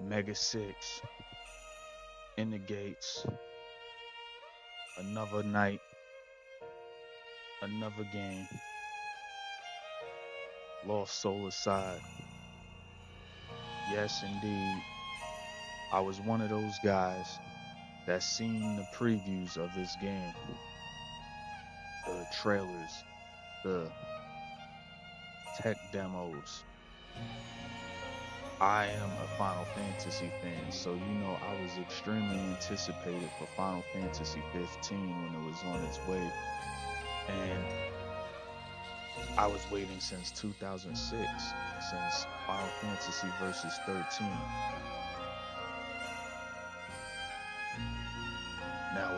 Mega 6 in the gates. Another night, another game. Lost soul aside. Yes, indeed. I was one of those guys that seen the previews of this game, the trailers, the tech demos. I am a Final Fantasy fan, so I was extremely anticipated for Final Fantasy 15 when it was on its way. And I was waiting since 2006, since Final Fantasy Versus 13. Now,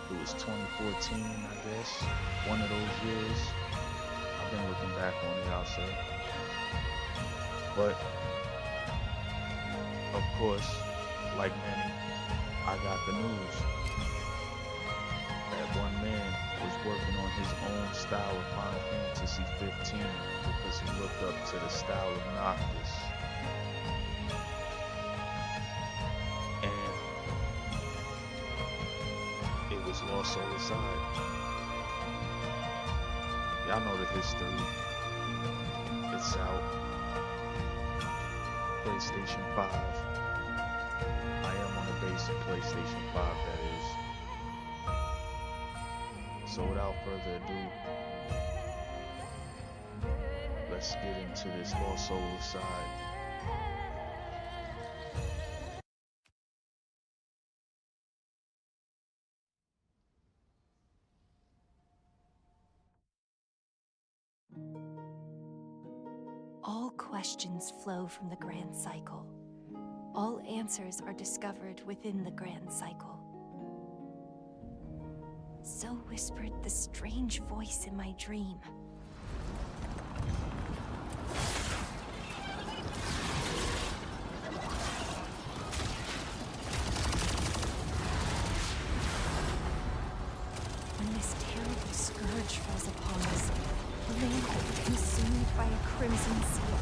it was 2014, I guess, one of those years. I've been looking back on it, I'll say. But, of course, like many, I got the news that one man was working on his own style of Final Fantasy 15 because he looked up to the style of Noctis. And it was Lost Soul Aside. Y'all know the history. It's out. PlayStation 5. I am on the basic PlayStation 5, that is. So without further ado, let's get into this Lost Soul Aside. All questions flow from the grand cycle. All answers are discovered within the grand cycle. So whispered the strange voice in my dream. When this terrible scourge falls upon us, the land will be consumed by a crimson sea.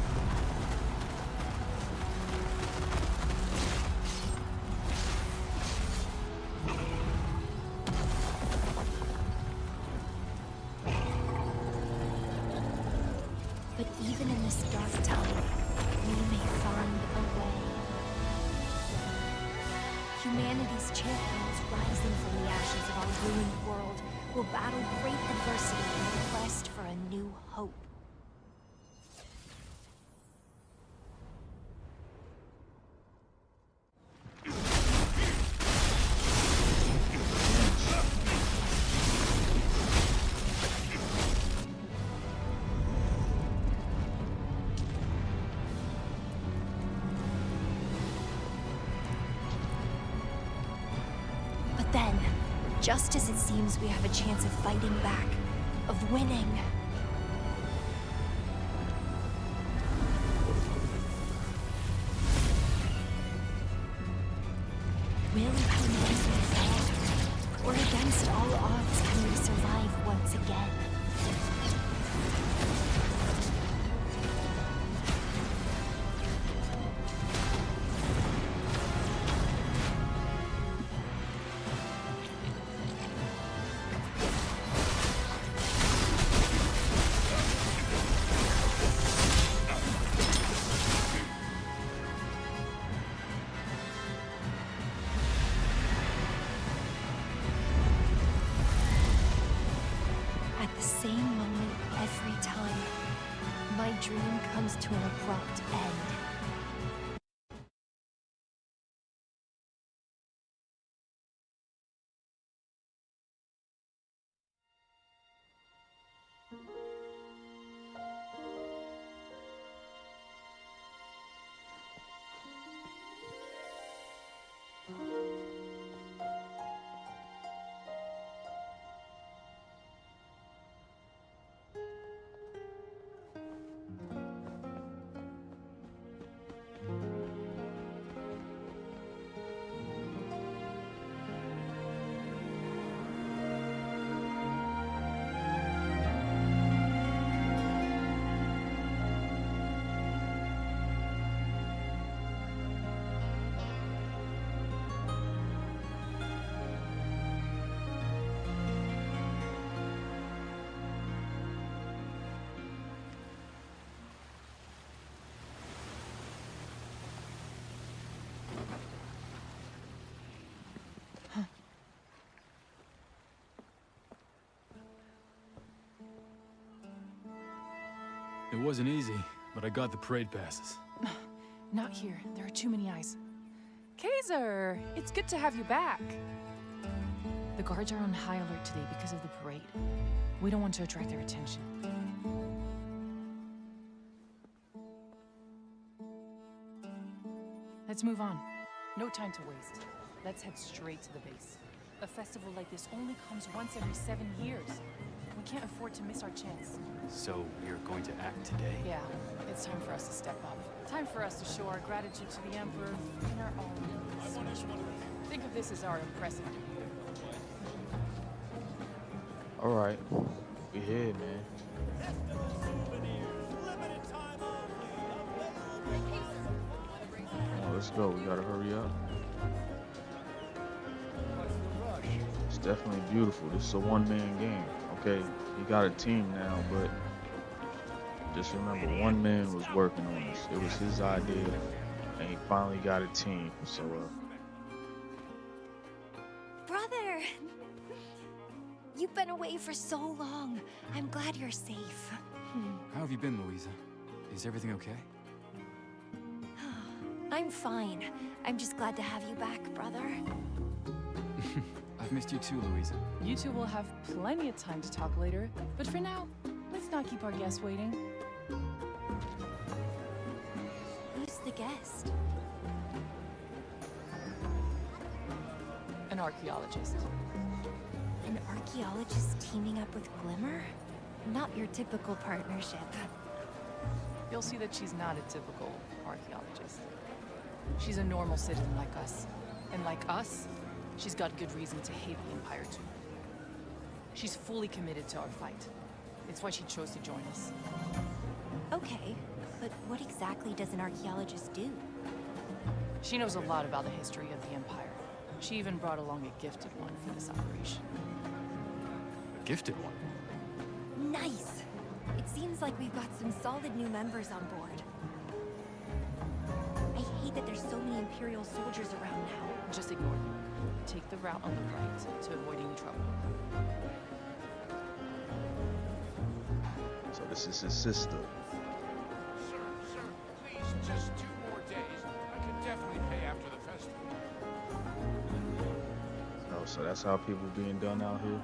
But even in this dark time, we may find a way. Humanity's champions rising from the ashes of our ruined world will battle great adversity in the quest for a new hope. But then, just as it seems we have a chance of fighting back, of winning, will humanity fall? Or against all odds can we survive once again? At the same moment every time, my dream comes to an abrupt end. It wasn't easy, but I got the parade passes. Not here. There are too many eyes. Kaiser, it's good to have you back. The guards are on high alert today because of the parade. We don't want to attract their attention. Let's move on. No time to waste. Let's head straight to the base. A festival like this only comes once every 7 years. We can't afford to miss our chance. So, you're going to act today? Yeah, it's time for us to step up. Time for us to show our gratitude to the Emperor in our own way. Think of this as our impressive debut. All right, we here, man. Oh, let's go. We gotta hurry up. It's definitely beautiful. This is a one-man game. Okay, he got a team now, but just remember, one man was working on this. It was his idea, and he finally got a team. So, Brother! You've been away for so long. I'm glad you're safe. How have you been, Louisa? Is everything okay? I'm fine. I'm just glad to have you back, brother. I've missed you too, Louisa. You two will have plenty of time to talk later, but for now, let's not keep our guests waiting. Who's the guest? An archaeologist. An archaeologist teaming up with Glimmer? Not your typical partnership. You'll see that she's not a typical archaeologist. She's a normal citizen like us. And like us, she's got good reason to hate the Empire too. She's fully committed to our fight. It's why she chose to join us. Okay, but what exactly does an archaeologist do? She knows a lot about the history of the Empire. She even brought along a gifted one for this operation. A gifted one? Nice! It seems like we've got some solid new members on board. I hate that there's so many Imperial soldiers around now. Just ignore them. Take the route on the right to avoid any trouble. so this is his sister. Sir, please, just 2 more days. I can definitely pay after the festival. Oh, so that's how people being done out here.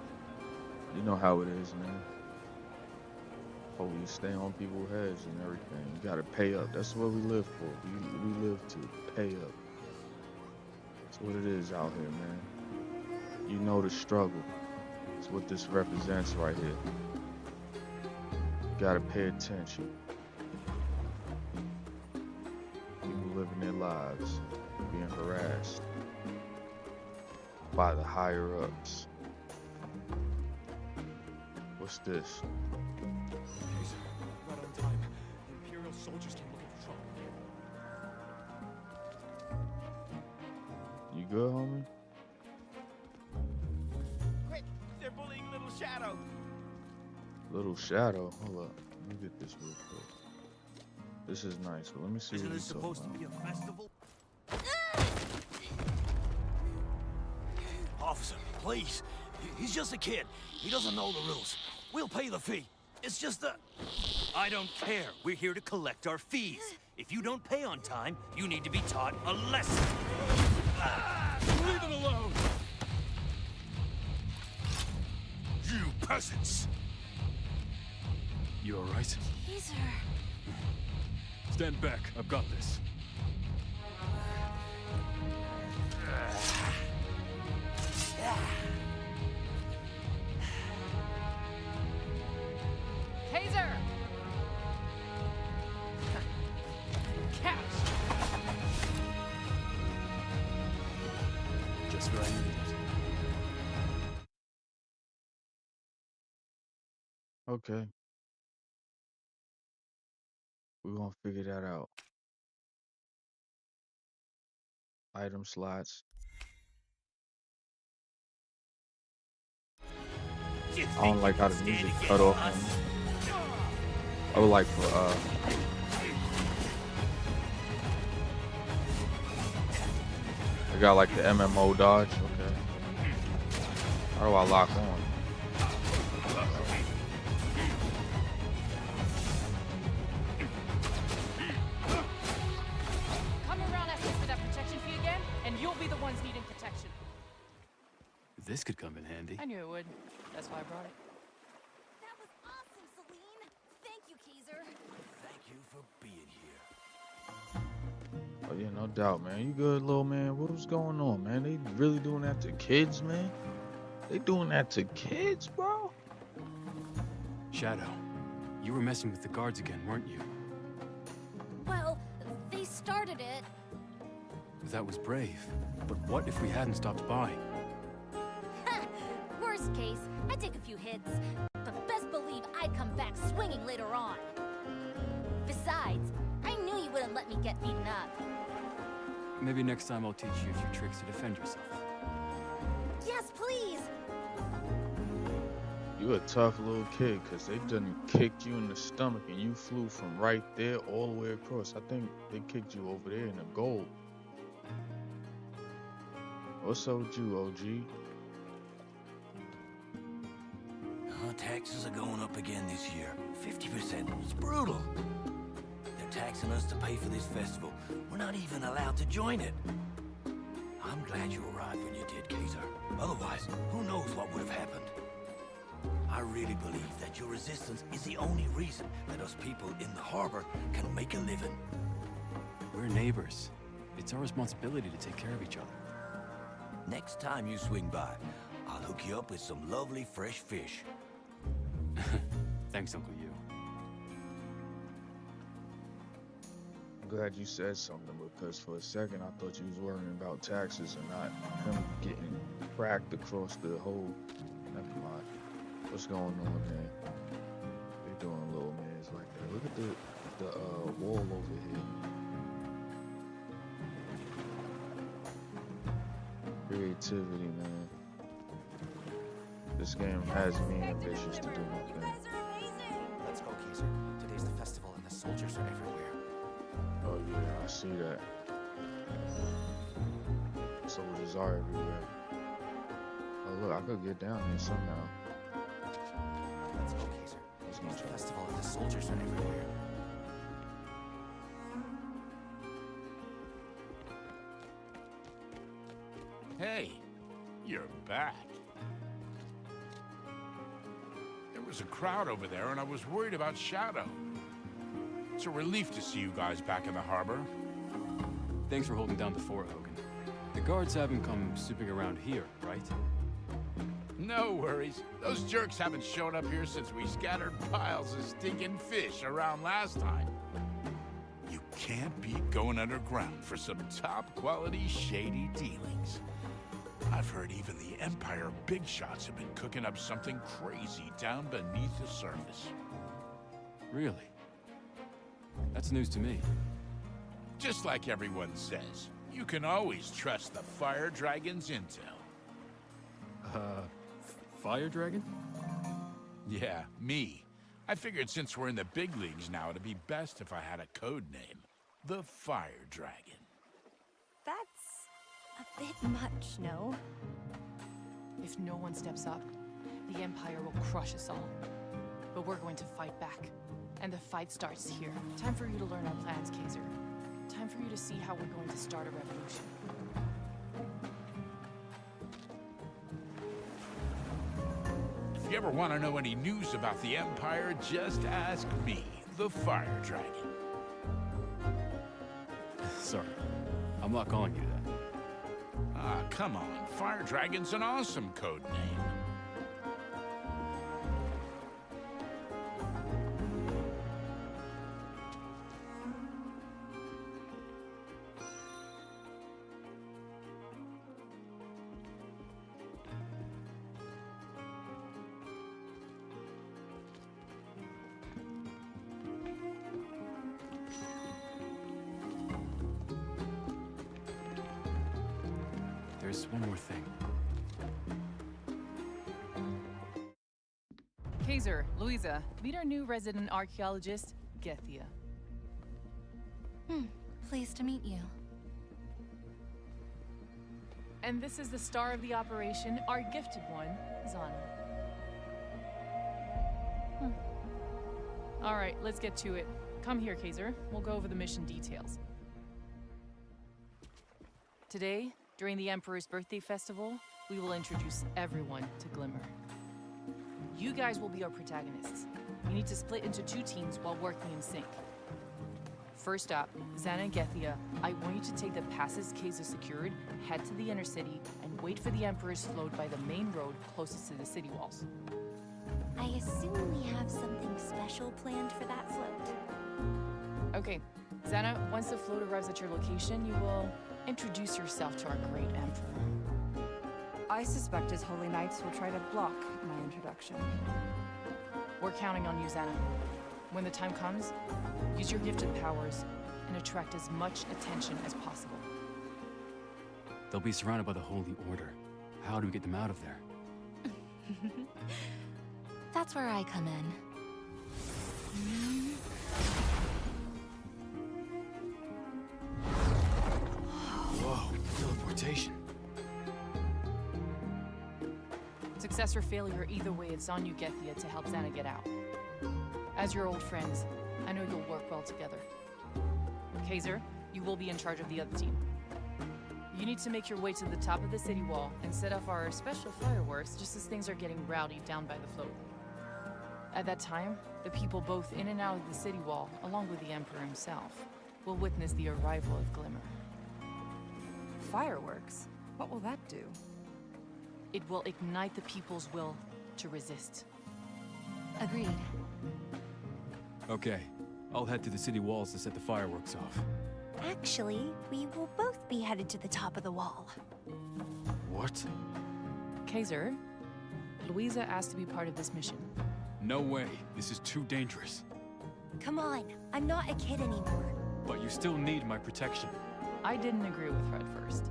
You know how it is, man. Oh, you stay on people's heads and everything. You gotta pay up. That's what we live for. We live to pay up. That's what it is out here, man. You know the struggle. It's what this represents right here. You gotta pay attention. People living their lives, being harassed by the higher ups. What's this? Kaiser, right on time. The Imperial soldiers came looking for trouble. You good, homie? Quick, they're bullying Little Shadow. Little Shadow. Hold up. Let me get this real quick. This is nice, but let me see Isn't what this he's talking supposed to about. be a festival? Officer, please. He's just a kid. He doesn't know the rules. We'll pay the fee. It's just that... I don't care. We're here to collect our fees. If you don't pay on time, you need to be taught a lesson. Leave him alone! You peasants! You alright? Caesar! Stand back. I've got this. Kaiser! Catch! Just what I needed. Okay. We're gonna figure that out. Item slots. I don't like how the music cut off on me. I would like for I got like the MMO dodge. Okay. How do I lock on? ones needing protection. This could come in handy. I knew it would. That's why I brought it. That was awesome, Celine. Thank you, Kaiser. Thank you for being here. Oh yeah, no doubt, man. You good, little man? What's going on, man? They really doing that to kids, man? They doing that to kids, bro? Shadow, you were messing with the guards again, weren't you? Well, they started it. That was brave. But what if we hadn't stopped by? Worst case, I'd take a few hits. But best believe I'd come back swinging later on. Besides, I knew you wouldn't let me get beaten up. Maybe next time I'll teach you a few tricks to defend yourself. Yes, please. You a tough little kid, cause they done kicked you in the stomach and you flew from right there all the way across. I think they kicked you over there in the goal. What's up with you, OG? Taxes are going up again this year. 50%. It's brutal. They're taxing us to pay for this festival. We're not even allowed to join it. I'm glad you arrived when you did, Kaiser. Otherwise, who knows what would have happened. I really believe that your resistance is the only reason that us people in the harbor can make a living. We're neighbors. It's our responsibility to take care of each other. Next time you swing by, I'll hook you up with some lovely fresh fish. Thanks, Uncle You. I'm glad you said something, because for a second I thought you was worrying about taxes and not him getting cracked across the whole. Never mind. What's going on, man? They doing little mans like that. Look at the wall over here. Creativity, man. This game has me ambitious to do my thing. Let's go, Kaiser. Today's the festival and the soldiers are everywhere. Oh yeah, I see that. Soldiers are everywhere. Oh look, I could get down here somehow. Let's go, Kaiser. Today's the festival and the soldiers are everywhere. Hey, you're back. There was a crowd over there, and I was worried about Shadow. It's a relief to see you guys back in the harbor. Thanks for holding down the fort, Hogan. The guards haven't come snooping around here, right? No worries. Those jerks haven't shown up here since we scattered piles of stinking fish around last time. You can't beat going underground for some top-quality, shady dealings. I've heard even the Empire big shots have been cooking up something crazy down beneath the surface. Really? That's news to me. Just like everyone says, you can always trust the Fire Dragon's intel. Fire Dragon? Yeah, me. I figured since we're in the big leagues now, it'd be best if I had a code name. The Fire Dragon. That's a bit much, no? If no one steps up, the Empire will crush us all. But we're going to fight back. And the fight starts here. Time for you to learn our plans, Kaiser. Time for you to see how we're going to start a revolution. If you ever want to know any news about the Empire, just ask me, the Fire Dragon. Sorry, I'm not calling you that. Ah, come on. Fire Dragon's an awesome code name. There's one more thing. Kaiser, Louisa, meet our new resident archaeologist, Gethia. Pleased to meet you. And this is the star of the operation, our gifted one, Zana. All right, let's get to it. Come here, Kaiser. We'll go over the mission details. Today, During the Emperor's birthday festival, we will introduce everyone to Glimmer. You guys will be our protagonists. You need to split into 2 teams while working in sync. First up, Xana and Gethia, I want you to take the passes Kaysa secured, head to the inner city, and wait for the Emperor's float by the main road closest to the city walls. I assume we have something special planned for that float. Okay, Xana, once the float arrives at your location, you will introduce yourself to our great Emperor. I suspect his holy knights will try to block my introduction. We're counting on you, Xana. When the time comes, use your gifted powers and attract as much attention as possible. They'll be surrounded by the Holy Order. How do we get them out of there? That's where I come in. Whoa, teleportation. Success or failure, either way, it's on you, Gethia, to help Xana get out. As your old friends, I know you'll work well together. Kaiser, you will be in charge of the other team. You need to make your way to the top of the city wall and set off our special fireworks just as things are getting rowdy down by the float. At that time, the people both in and out of the city wall, along with the Emperor himself, will witness the arrival of Glimmer. Fireworks? What will that do? It will ignite the people's will to resist. Agreed. Okay, I'll head to the city walls to set the fireworks off. Actually, we will both be headed to the top of the wall. What? Kaiser, Louisa asked to be part of this mission. No way. This is too dangerous. Come on, I'm not a kid anymore. But you still need my protection. I didn't agree with her at first,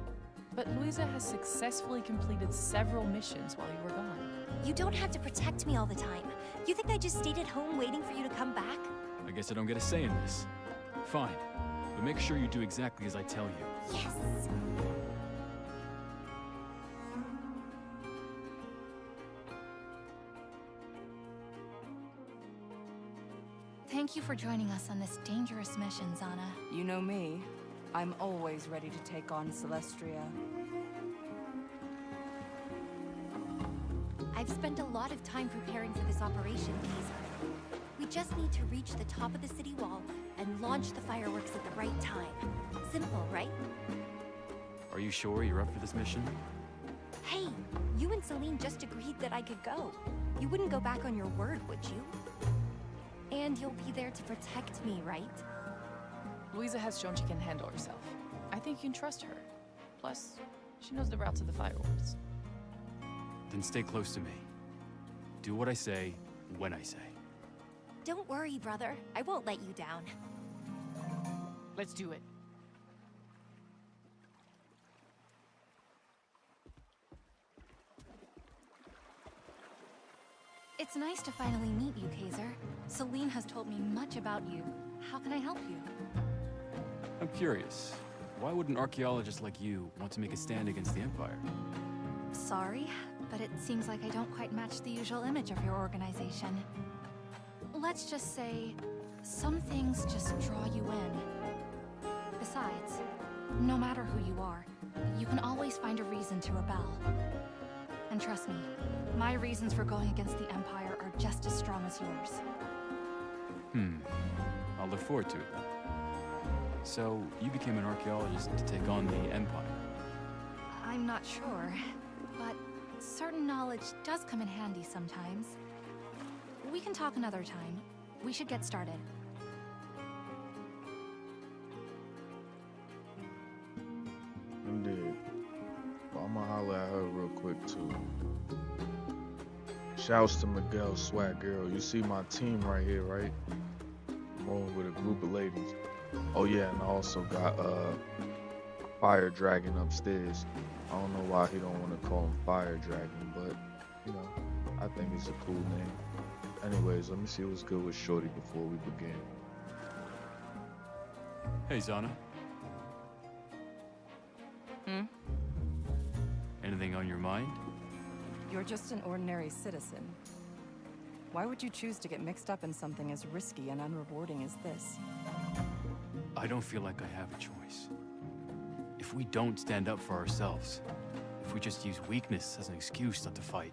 but Louisa has successfully completed several missions while you were gone. You don't have to protect me all the time. You think I just stayed at home waiting for you to come back? I guess I don't get a say in this. Fine, but make sure you do exactly as I tell you. Yes! Thank you for joining us on this dangerous mission, Xana. You know me. I'm always ready to take on Celestria. I've spent a lot of time preparing for this operation, Kaiser. We just need to reach the top of the city wall and launch the fireworks at the right time. Simple, right? Are you sure you're up for this mission? Hey, you and Celine just agreed that I could go. You wouldn't go back on your word, would you? And you'll be there to protect me, right? Louisa has shown she can handle herself. I think you can trust her. Plus, she knows the route to the fireworks. Then stay close to me. Do what I say, when I say. Don't worry, brother. I won't let you down. Let's do it. It's nice to finally meet you, Kaiser. Celine has told me much about you. How can I help you? I'm curious. Why would an archaeologist like you want to make a stand against the Empire? Sorry, but it seems like I don't quite match the usual image of your organization. Let's just say, some things just draw you in. Besides, no matter who you are, you can always find a reason to rebel. And trust me, my reasons for going against the Empire are just as strong as yours. I'll look forward to it then. So, you became an archaeologist to take on the Empire. I'm not sure, but certain knowledge does come in handy sometimes. We can talk another time. We should get started. Indeed. Well, I'm gonna holler at her real quick too. Shouts to Miguel Swag Girl. You see my team right here, right? I'm rolling with a group of ladies. Oh yeah, and I also got Fire Dragon upstairs. I don't know why he don't want to call him Fire Dragon, but you know, I think it's a cool name. Anyways, let me see what's good with Shorty before we begin. Hey, Xana. Anything on your mind? You're just an ordinary citizen. Why would you choose to get mixed up in something as risky and unrewarding as this? I don't feel like I have a choice. If if we don't stand up for ourselves, if we just use weakness as an excuse not to fight,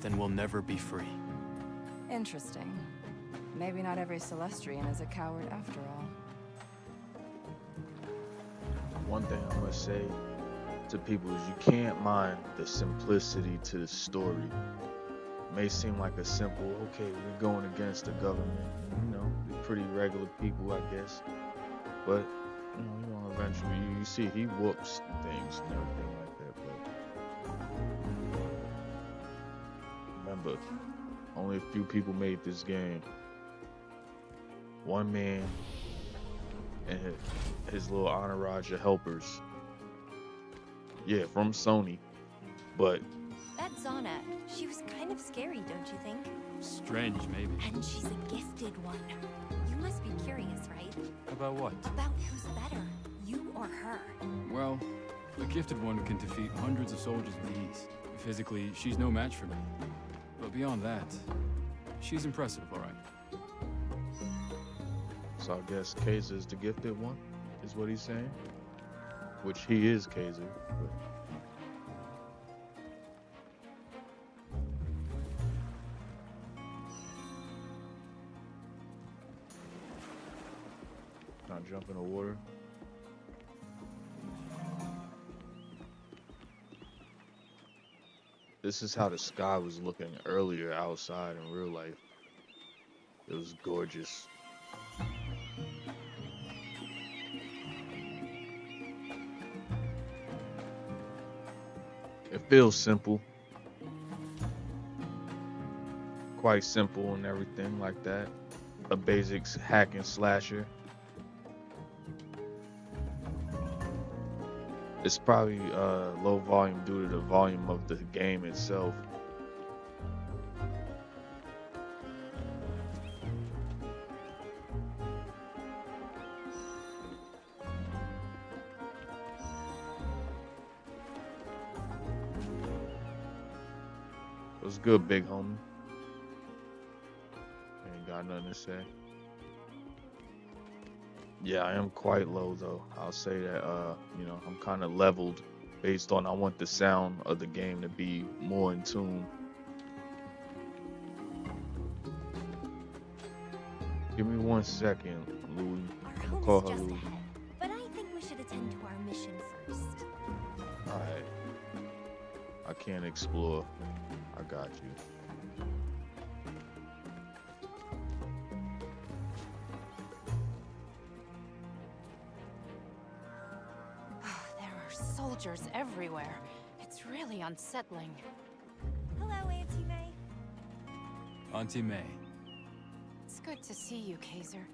then we'll never be free. Interesting. Maybe not every Celestrian is a coward after all. One thing I must say to people is you can't mind the simplicity to the story. It may seem like a simple, okay, we're going against the government. They're pretty regular people, I guess. But eventually you see he whoops things and everything like that. But remember, only a few people made this game. One man and his little entourage of helpers. Yeah, from Sony. But That Zana, she was kind of scary, don't you think? Strange, maybe. And she's a gifted one. You must be curious, right? About what? About who's better, you or her. Well, a gifted one can defeat hundreds of soldiers with ease. Physically, she's no match for me. But beyond that, she's impressive, all right. so I guess Kaiser is the gifted one, is what he's saying. Which he is Kaiser. But not jump in the water. This is how the sky was looking earlier outside in real life. It was gorgeous. It feels simple. Quite simple and everything like that. A basic hack and slasher. It's probably low volume due to the volume of the game itself. What's good, big homie? Ain't got nothing to say. Yeah, I am quite low though. I'll say that I'm kind of leveled based on I want the sound of the game to be more in tune. Give me 1 second, Louis. Our I'm home gonna call is her just Louis. ahead, but I think we should attend to our mission first. Alright. I can't explore. I got you. There are soldiers everywhere. It's really unsettling. Hello, Auntie May. Auntie May. It's good to see you, Kaiser.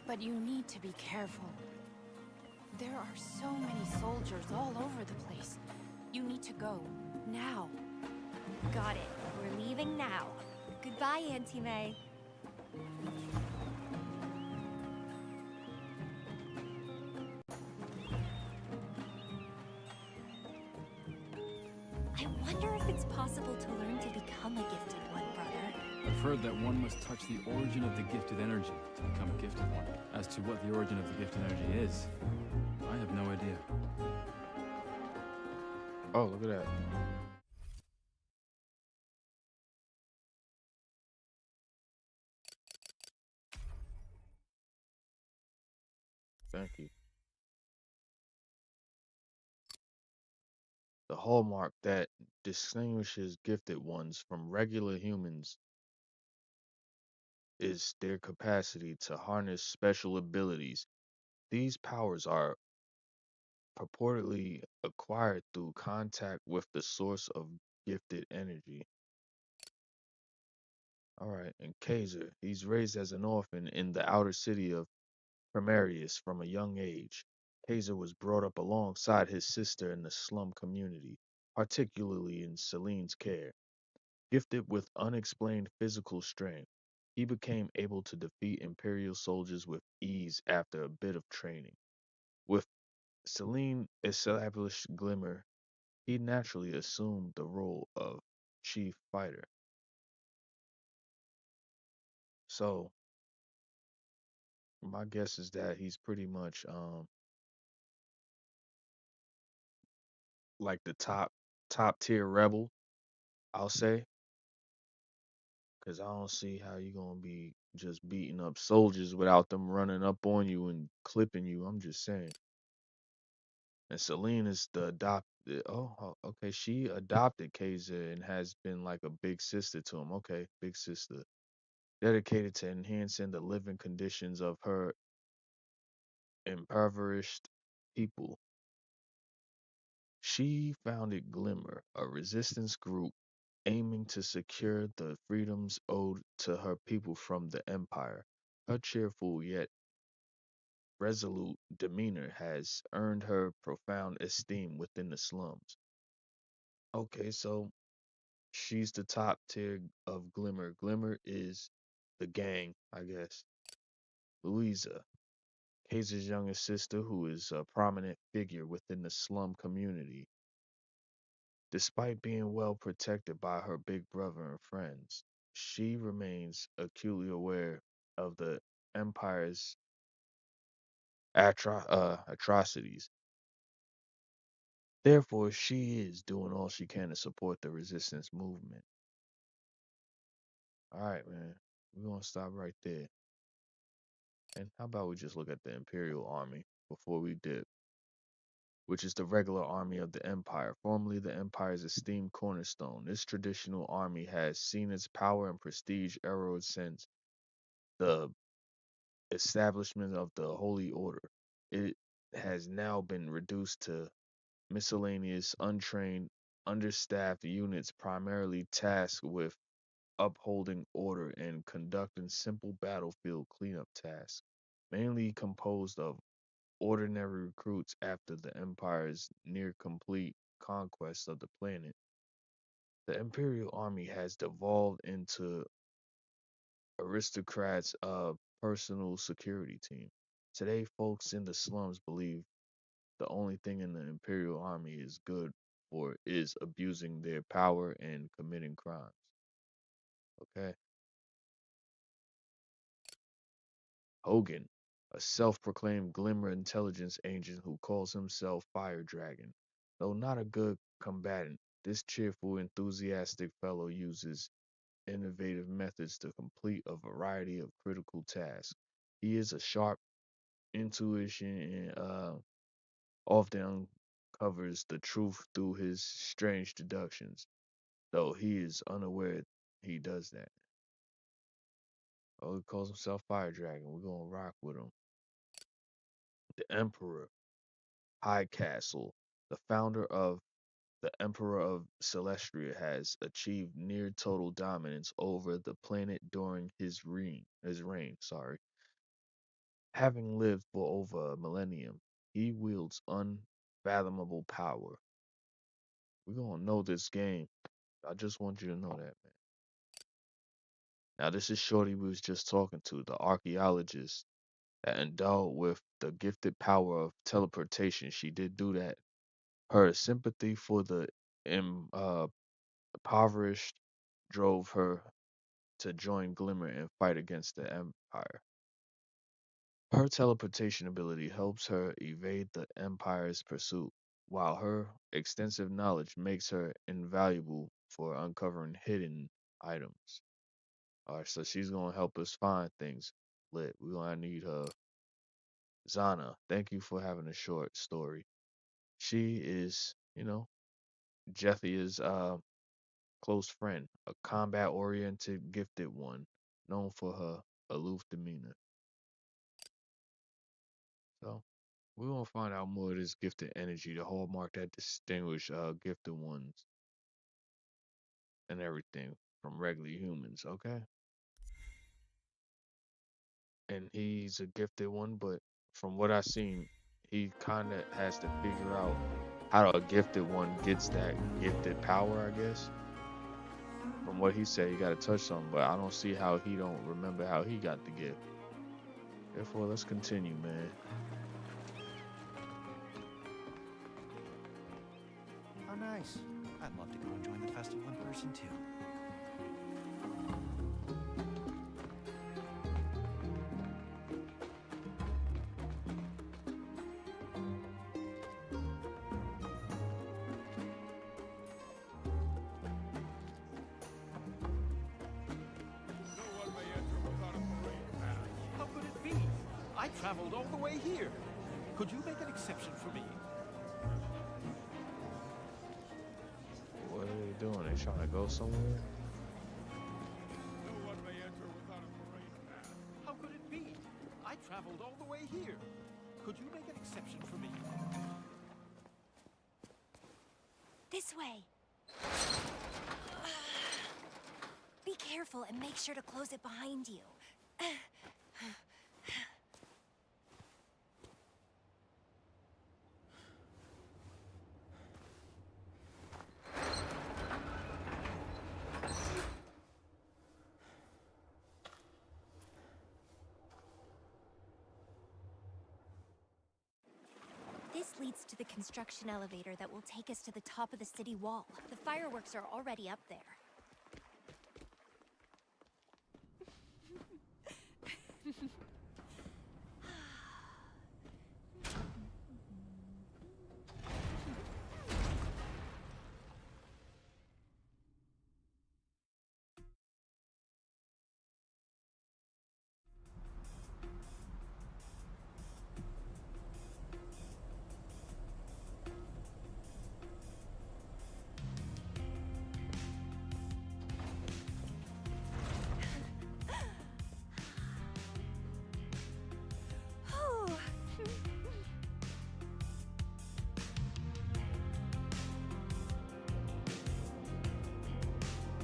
But you need to be careful. There are so many soldiers all over the place. You need to go. Now. Got it. We're leaving now. Goodbye, Auntie May. I wonder if it's possible to learn to become a gifted one, brother. I've heard that one must touch the origin of the gifted energy to become a gifted one. As to what the origin of the gifted energy is, I have no idea. Oh, look at that. Thank you. The hallmark that distinguishes gifted ones from regular humans is their capacity to harness special abilities. These powers are purportedly acquired through contact with the source of gifted energy. Alright, and Kaiser, he's raised as an orphan in the outer city of Primarius from a young age. Kaiser was brought up alongside his sister in the slum community, particularly in Celine's care. Gifted with unexplained physical strength, he became able to defeat Imperial soldiers with ease after a bit of training. With Celine established Glimmer, he naturally assumed the role of chief fighter. So, my guess is that he's pretty much like the top tier rebel, I'll say, because I don't see how you gonna be just beating up soldiers without them running up on you and clipping you. I'm just saying. And Celine is the adopted. Okay. She adopted Kaiser and has been like a big sister to him. Okay, big sister, dedicated to enhancing the living conditions of her impoverished people. She founded Glimmer, a resistance group aiming to secure the freedoms owed to her people from the Empire. Her cheerful yet resolute demeanor has earned her profound esteem within the slums. Okay, so she's the top tier of Glimmer. Glimmer is the gang, I guess. Louisa, Kaiser's youngest sister, who is a prominent figure within the slum community. Despite being well protected by her big brother and friends, she remains acutely aware of the Empire's atrocities. Therefore, she is doing all she can to support the resistance movement. All right, man. We're going to stop right there. And how about we just look at the Imperial Army before we dip, which is the regular army of the Empire, formerly the Empire's esteemed cornerstone. This traditional army has seen its power and prestige erode since the establishment of the Holy Order. It has now been reduced to miscellaneous, untrained, understaffed units primarily tasked with upholding order and conducting simple battlefield cleanup tasks, mainly composed of ordinary recruits after the Empire's near complete conquest of the planet. The Imperial Army has devolved into aristocrats' personal security team. Today, folks in the slums believe the only thing in the Imperial Army is good for is abusing their power and committing crimes. Okay. Hogan, a self-proclaimed Glimmer intelligence agent who calls himself Fire Dragon. Though not a good combatant, this cheerful, enthusiastic fellow uses innovative methods to complete a variety of critical tasks. He is a sharp intuition and often uncovers the truth through his strange deductions, though he is unaware he does that. Oh, he calls himself Fire Dragon. We're gonna rock with him. The Emperor, High Castle, the founder of the Emperor of Celestria, has achieved near total dominance over the planet during his reign. Having lived for over a millennium, he wields unfathomable power. We're gonna know this game. I just want you to know that, man. Now, this is Shorty we was just talking to, the archaeologist that endowed with the gifted power of teleportation. She did do that. Her sympathy for the im- uh, impoverished drove her to join Glimmer and fight against the Empire. Her teleportation ability helps her evade the Empire's pursuit, while her extensive knowledge makes her invaluable for uncovering hidden items. Alright, so she's gonna help us find things. Lit. We're gonna need her. Zana, thank you for having a short story. She is, Jethia's close friend, a combat oriented, gifted one, known for her aloof demeanor. So we're gonna find out more of this gifted energy, the hallmark that distinguish gifted ones and everything from regular humans, okay? And he's a gifted one, but from what I've seen, he kinda has to figure out how a gifted one gets that gifted power, I guess. From what he said, he gotta touch something, but I don't see how he don't remember how he got the gift. Therefore, let's continue, man. Oh, nice. I'd love to go and join the festival in person, too. I traveled all the way here. Could you make an exception for me? What are they doing? They trying to go somewhere? No one may enter without a parade pass. How could it be? I traveled all the way here. Could you make an exception for me? This way. Be careful and make sure to close it behind you. This leads to the construction elevator that will take us to the top of the city wall. The fireworks are already up there.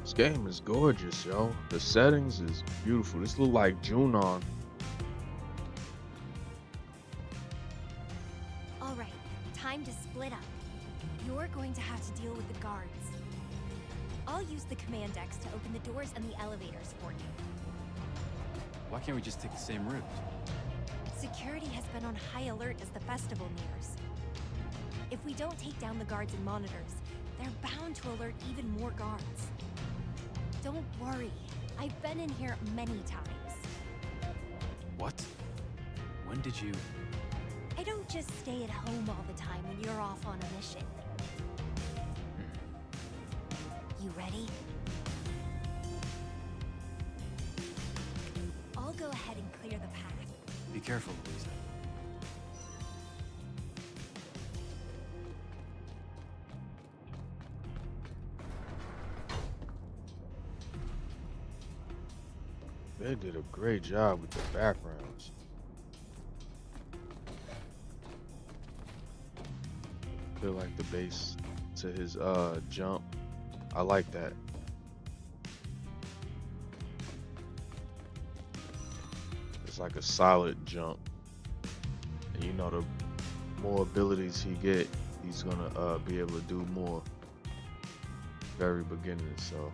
This game is gorgeous, yo. The settings is beautiful. This look like Junon. All right, time to split up. You're going to have to deal with the guards. I'll use the command decks to open the doors and the elevators for you. Why can't we just take the same route? Security has been on high alert as the festival nears. If we don't take down the guards and monitors, they're bound to alert even more guards. Don't worry, I've been in here many times. What? When did you... I don't just stay at home all the time when you're off on a mission. You ready? I'll go ahead and clear the path. Be careful, Louisa. They did a great job with the backgrounds. I feel like the bass to his jump. I like that. It's like a solid jump. And you know, the more abilities he get, he's gonna be able to do more. Very beginning, so.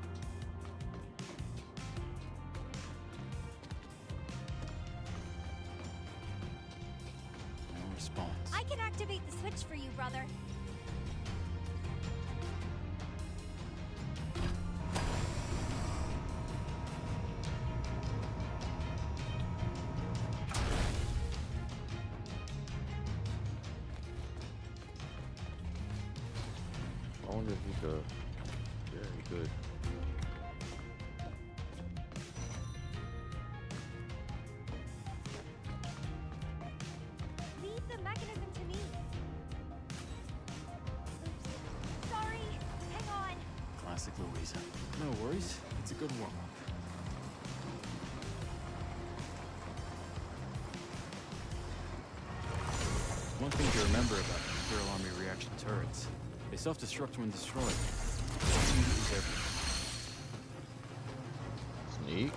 No response. I can activate the switch for you, brother. I wonder if he could. Yeah, he could. Leave the mechanism to me. Oops. Sorry. Hang on. Classic Louisa. No worries. It's a good warm-up. One thing to remember about the Imperial Army reaction turrets. They self-destruct when destroyed. Speed is everything. Sneak.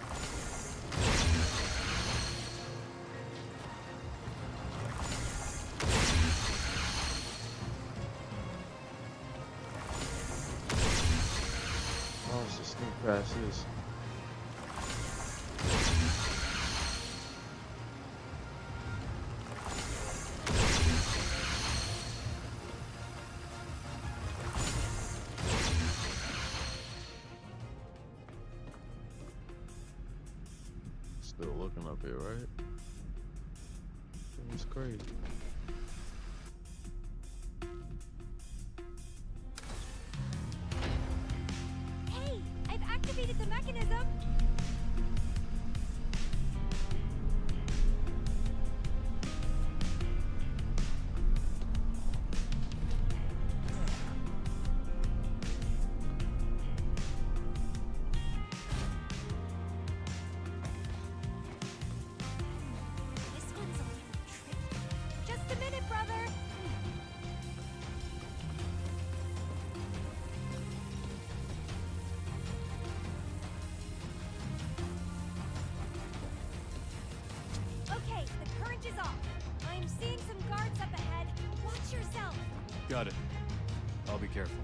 Oh, it's a sneak past this. Still looking up here, right? It's crazy. Hey, I've activated the mechanism. Got it. I'll be careful.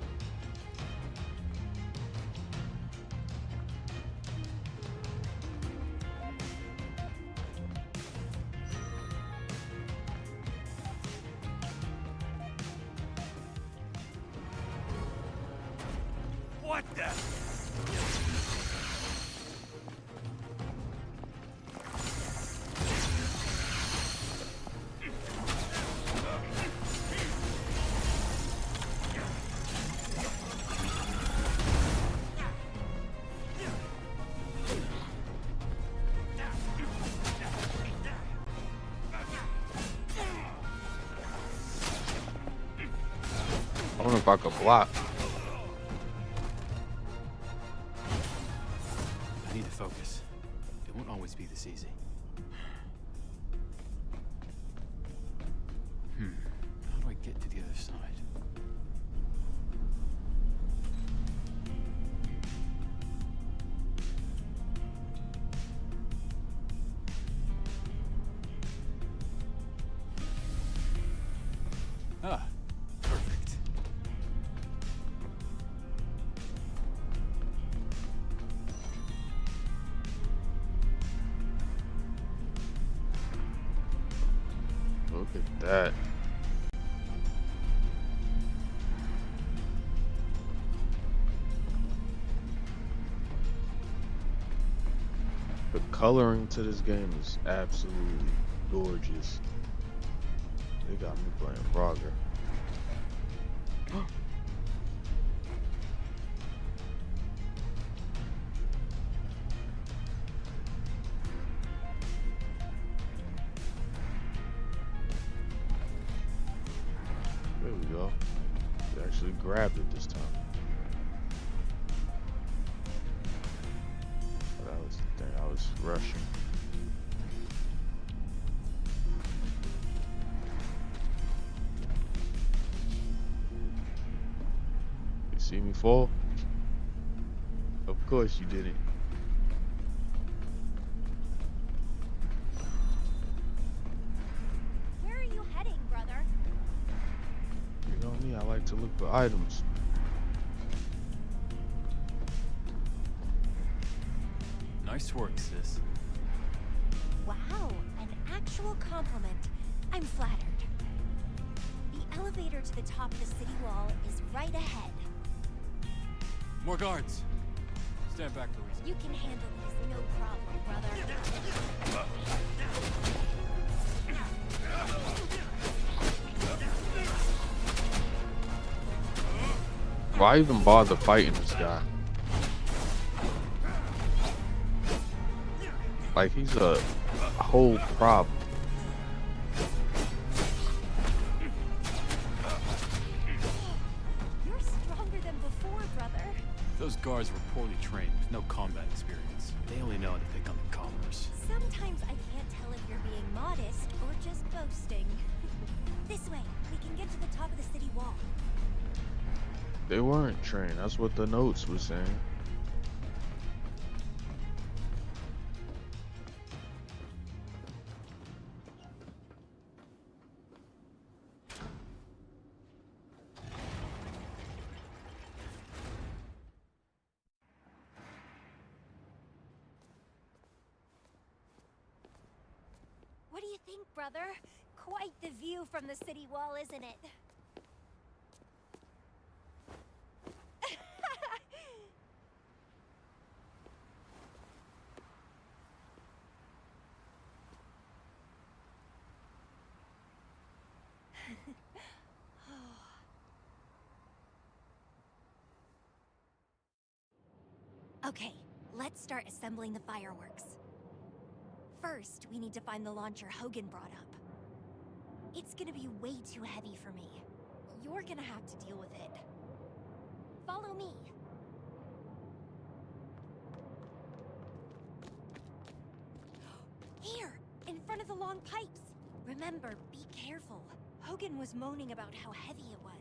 What the? I wonder if I could block. I need to focus. It won't always be this easy. How do I get to the other side? Ah, perfect. Look at that. The coloring to this game is absolutely gorgeous. They got me playing Frogger. There we go. We actually grabbed it this time. But that was the thing, I was rushing. You see me fall? Of course you didn't. Where are you heading, brother? You know me, I like to look for items. Nice work, sis. Wow, an actual compliment. I'm flattered. The elevator to the top of the city wall is right ahead. More guards. Stand back, Louisa. You can handle these, no problem, brother. Why even bother fighting this guy? Like, he's a whole problem. You're stronger than before, brother. Those guards were poorly trained with no combat experience. They only know how to pick on the commoners. Sometimes I can't tell if you're being modest or just boasting. This way, we can get to the top of the city wall. They weren't trained. That's what the notes were saying. What do you think, brother? Quite the view from the city wall, isn't it? Okay, let's start assembling the fireworks. First, we need to find the launcher Hogan brought up. It's gonna be way too heavy for me. You're gonna have to deal with it. Follow me. Here, in front of the long pipes. Remember, be careful. Hogan was moaning about how heavy it was.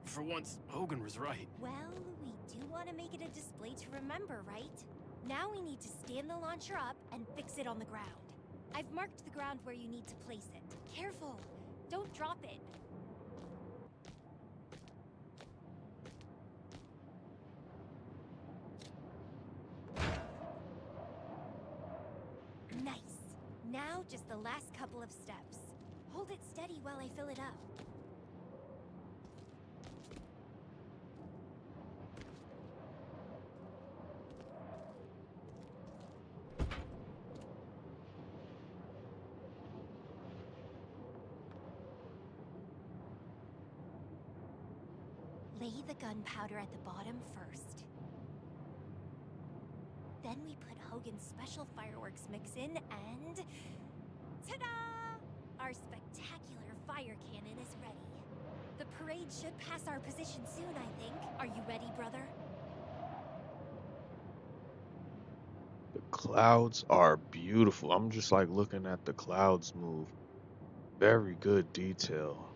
For once, Hogan was right. Well, we do want to make it a display to remember, right? Now we need to stand the launcher up and fix it on the ground. I've marked the ground where you need to place it. Careful! Don't drop it. Nice. Now just the last couple of steps. Hold it steady while I fill it up. Lay the gunpowder at the bottom first. Then we put Hogan's special fireworks mix in and... ta-da! Our spectacular fire cannon is ready. The parade should pass our position soon, I think. Are you ready, brother? The clouds are beautiful. I'm just like looking at the clouds move. Very good detail.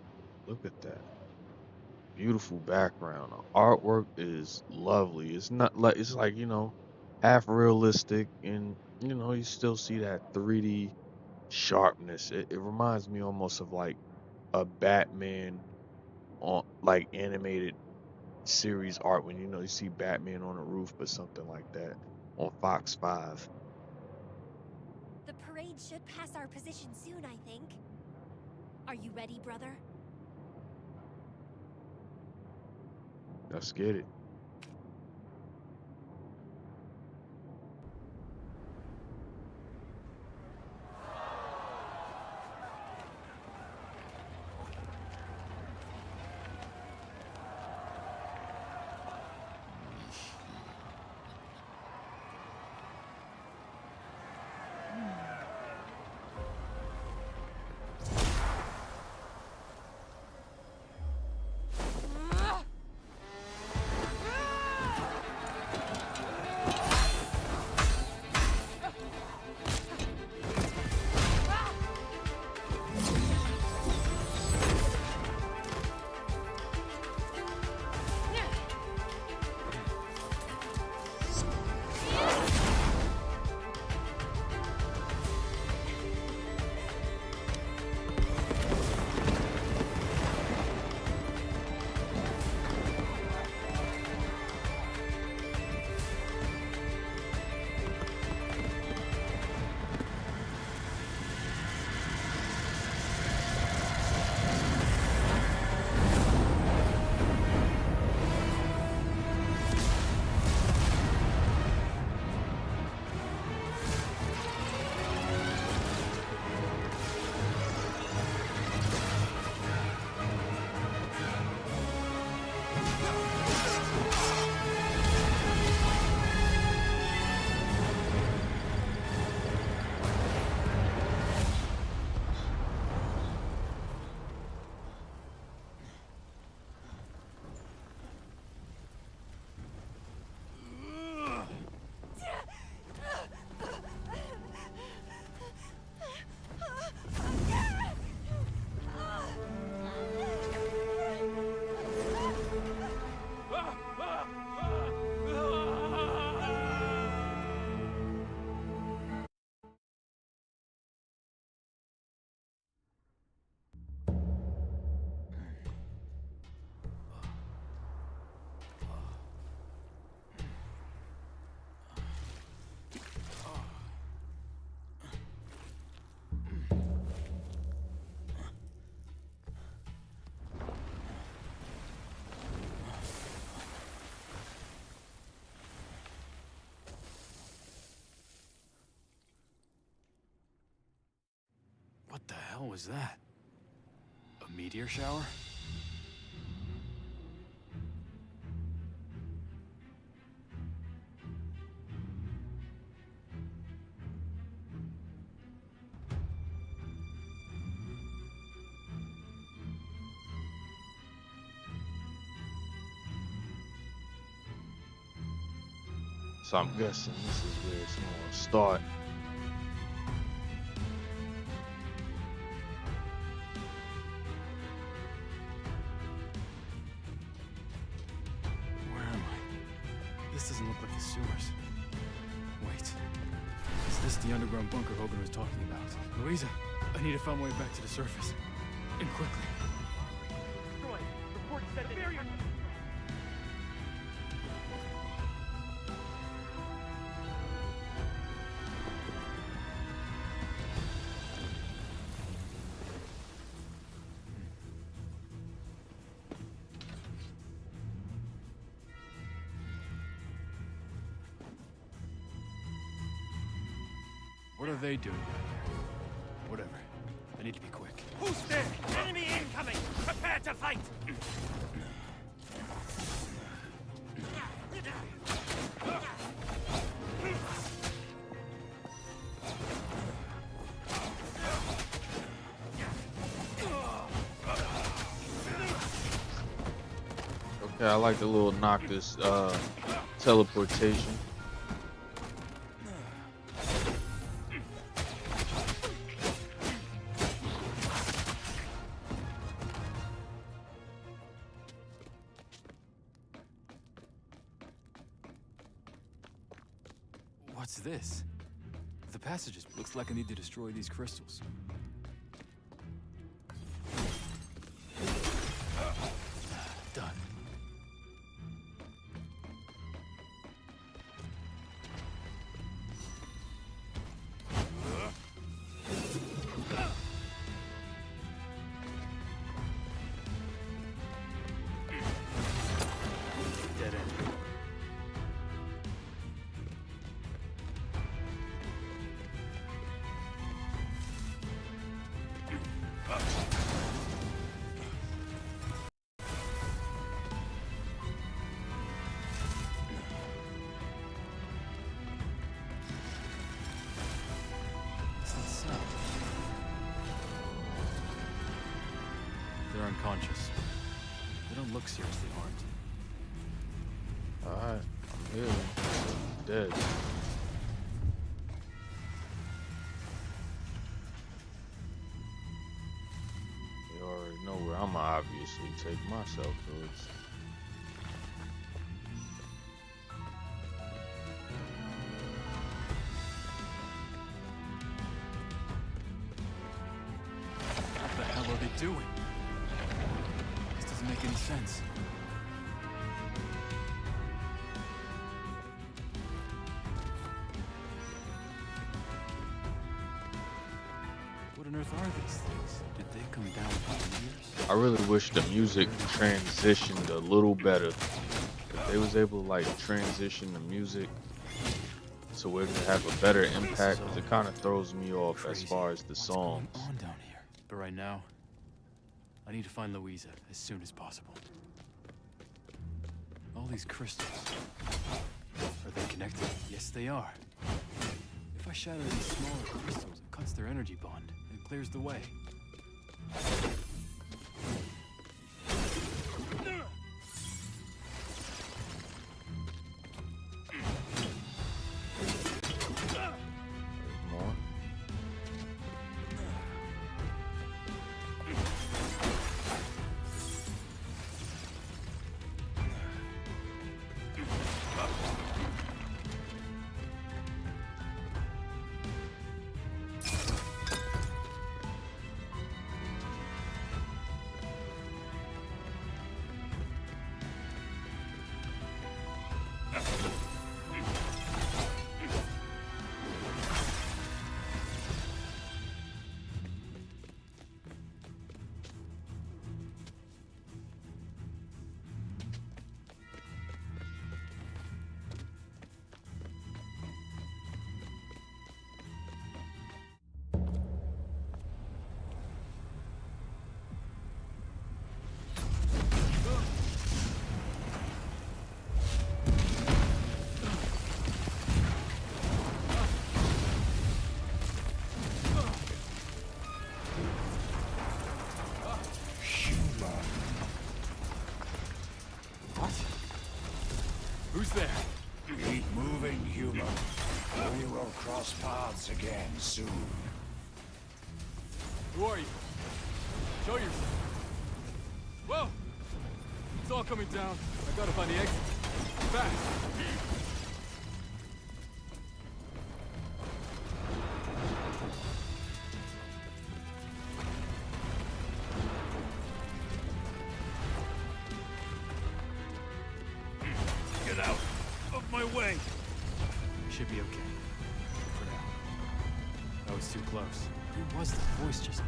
Look at that. Beautiful background. The artwork is lovely. It's not like it's like, half realistic, and you still see that 3D sharpness. It reminds me almost of like a Batman on like animated series art when you see Batman on a roof or something like that on Fox 5. The parade should pass our position soon, I think. Are you ready, brother? Let's get it. What the hell was that? A meteor shower? So I'm guessing this is where it's gonna start. Where am I? This doesn't look like the sewers. This is the underground bunker Hogan was talking about. Louisa, I need to find my way back to the surface. And quickly. Troy, report said the barrier. What are they doing down there? Whatever. I need to be quick. Who's there? Enemy incoming! Prepare to fight! Okay, I like the little Noctis teleportation. What's this? The passages. Looks like I need to destroy these crystals. Done. Dead end. They're unconscious. They don't look seriously harmed. Alright, I'm here. Dead. You already know where I'ma obviously take myself towards. What the hell are they doing? This doesn't make any sense. What on earth are these things? Did they come down from years? I really wish the music transitioned a little better. If they was able to like transition the music to where it could have a better impact, 'cause it kind of throws me off as far as the What's songs. going on down here? But right now, I need to find Louisa as soon as possible. All these crystals. Are they connected? Yes, they are. If I shatter these smaller crystals, it cuts their energy bond and clears the way. More. Who's there? Keep moving, human. We will cross paths again soon. Who are you? Show yourself. Whoa! It's all coming down. I gotta find the exit. Fast! way. We should be okay. For now. That was too close. Who was that voice just now?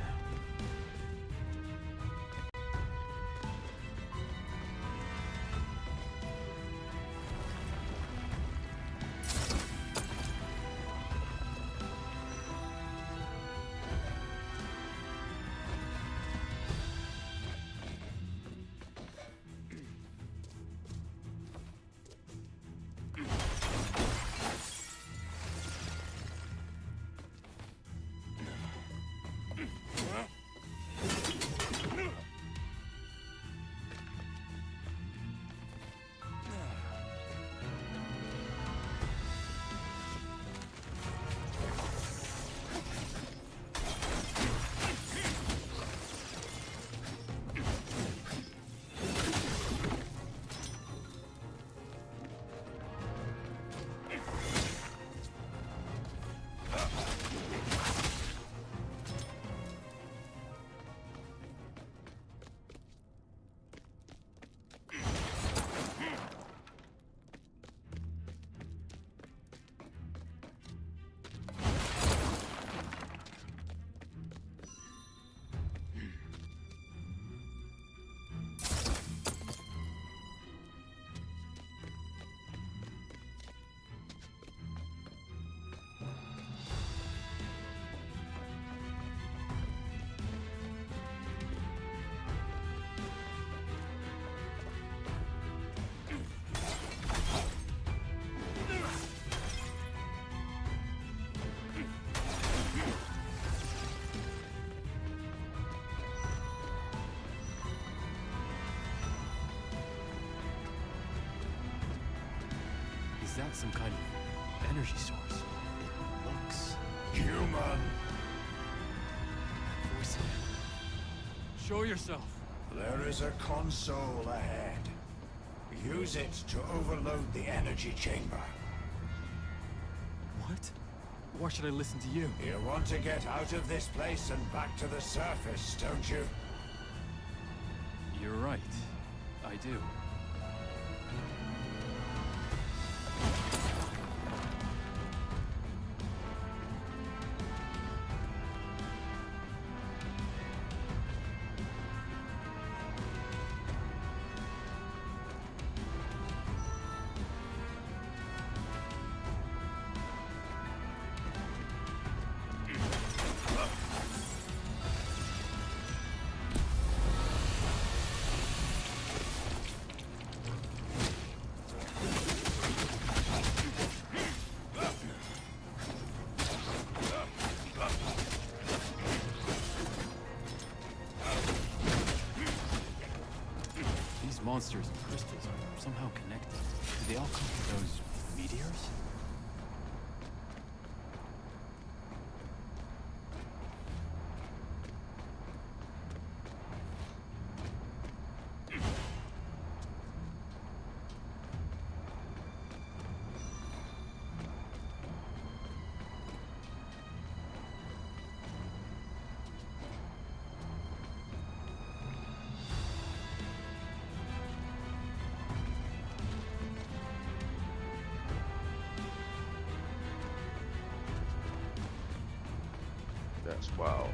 Is that some kind of energy source? It looks... Human! That voice again. Show yourself! There is a console ahead. Use it to overload the energy chamber. What? Why should I listen to you? You want to get out of this place and back to the surface, don't you? You're right. I do. Monsters and crystals are somehow connected. Do they all come from those meteors? That's wild.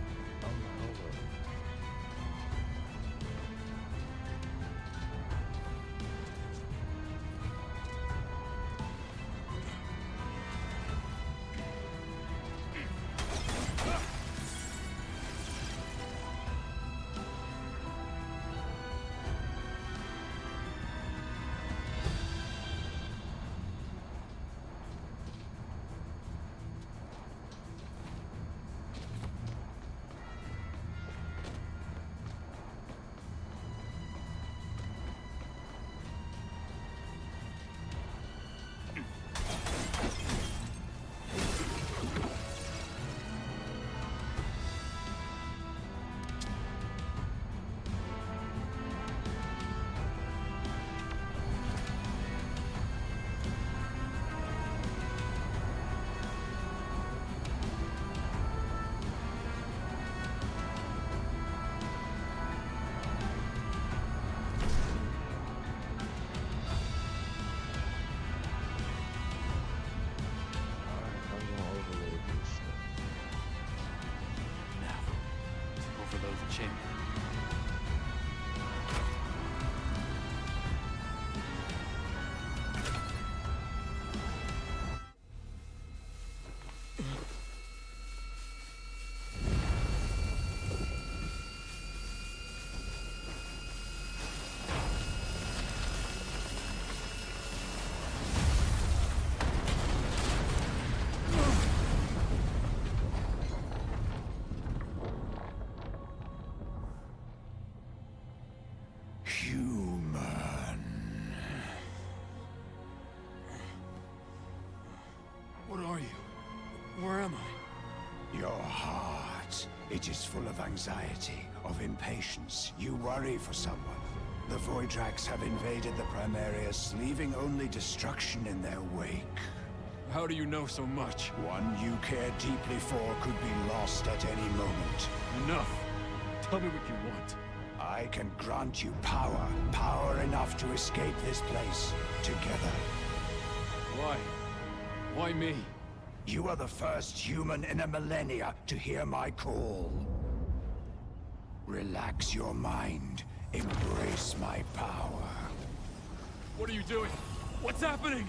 him. Human. What are you? Where am I? Your heart. It is full of anxiety, of impatience. You worry for someone. The Voidraks have invaded the Primarius, leaving only destruction in their wake. How do you know so much? One you care deeply for could be lost at any moment. Enough. Tell me what you want. I can grant you power. Power enough to escape this place. Together. Why? Why me? You are the first human in a millennia to hear my call. Relax your mind. Embrace my power. What are you doing? What's happening?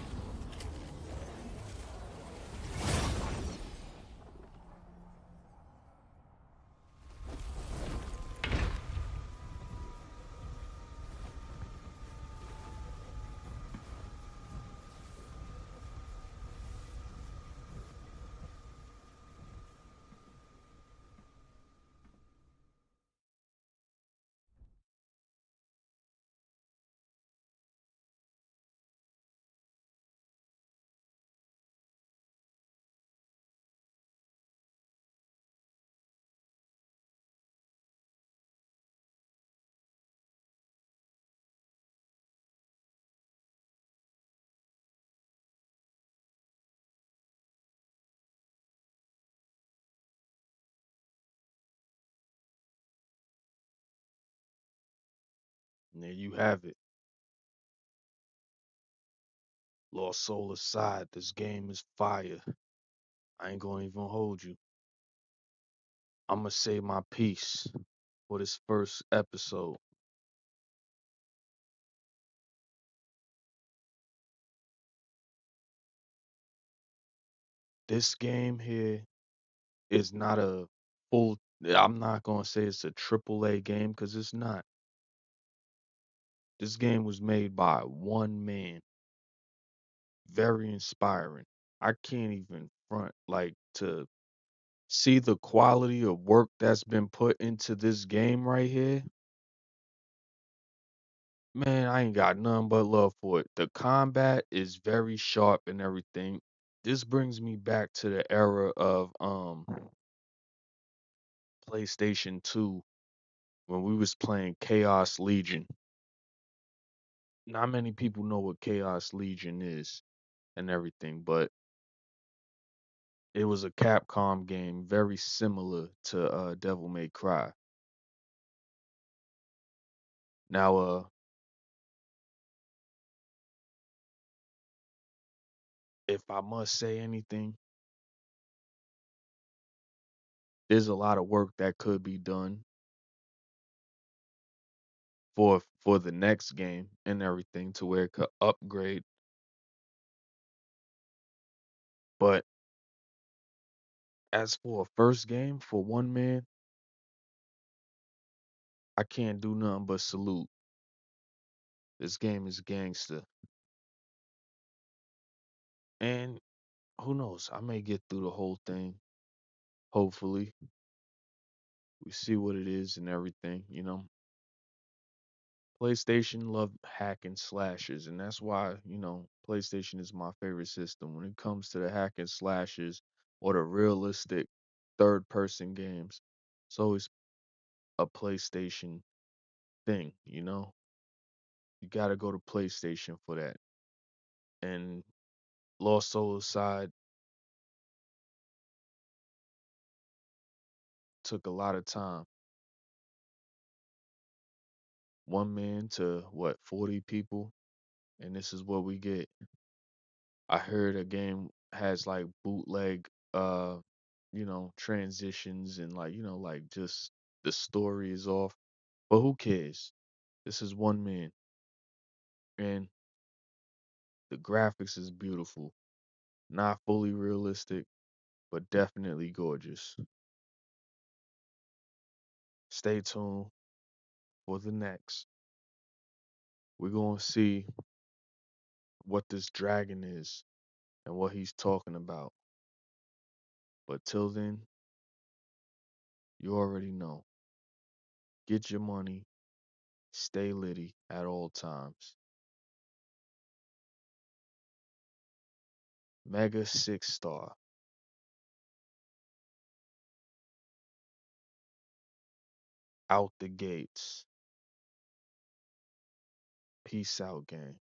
And there you have it. Lost soul aside, this game is fire. I ain't gonna even hold you. I'ma say my piece for this first episode. This game here is not a full. I'm not gonna say it's a triple A game because it's not. This game was made by one man. Very inspiring. I can't even front like to see the quality of work that's been put into this game right here. Man, I ain't got none but love for it. The combat is very sharp and everything. This brings me back to the era of PlayStation 2 when we was playing Chaos Legion. Not many people know what Chaos Legion is and everything, but it was a Capcom game very similar to Devil May Cry. Now if I must say anything, there's a lot of work that could be done for the next game and everything to where it could upgrade. But as for a first game for one man, I can't do nothing but salute. This game is gangster. And who knows? I may get through the whole thing. Hopefully. We see what it is and everything. PlayStation love hack and slashes, and that's why, PlayStation is my favorite system. When it comes to the hack and slashes or the realistic third person games, it's always a PlayStation thing. You gotta go to PlayStation for that. And Lost Soul aside took a lot of time. One man to what, 40 people, and this is what we get. I heard a game has like bootleg transitions and like just The story is off, but who cares? This is one man, and the graphics is beautiful. Not fully realistic, but definitely gorgeous. Stay tuned for the next. We're going to see what this dragon is and what he's talking about. But till then, you already know. Get your money, stay litty at all times. Mega 6 star. Out the gates. Peace out, gang.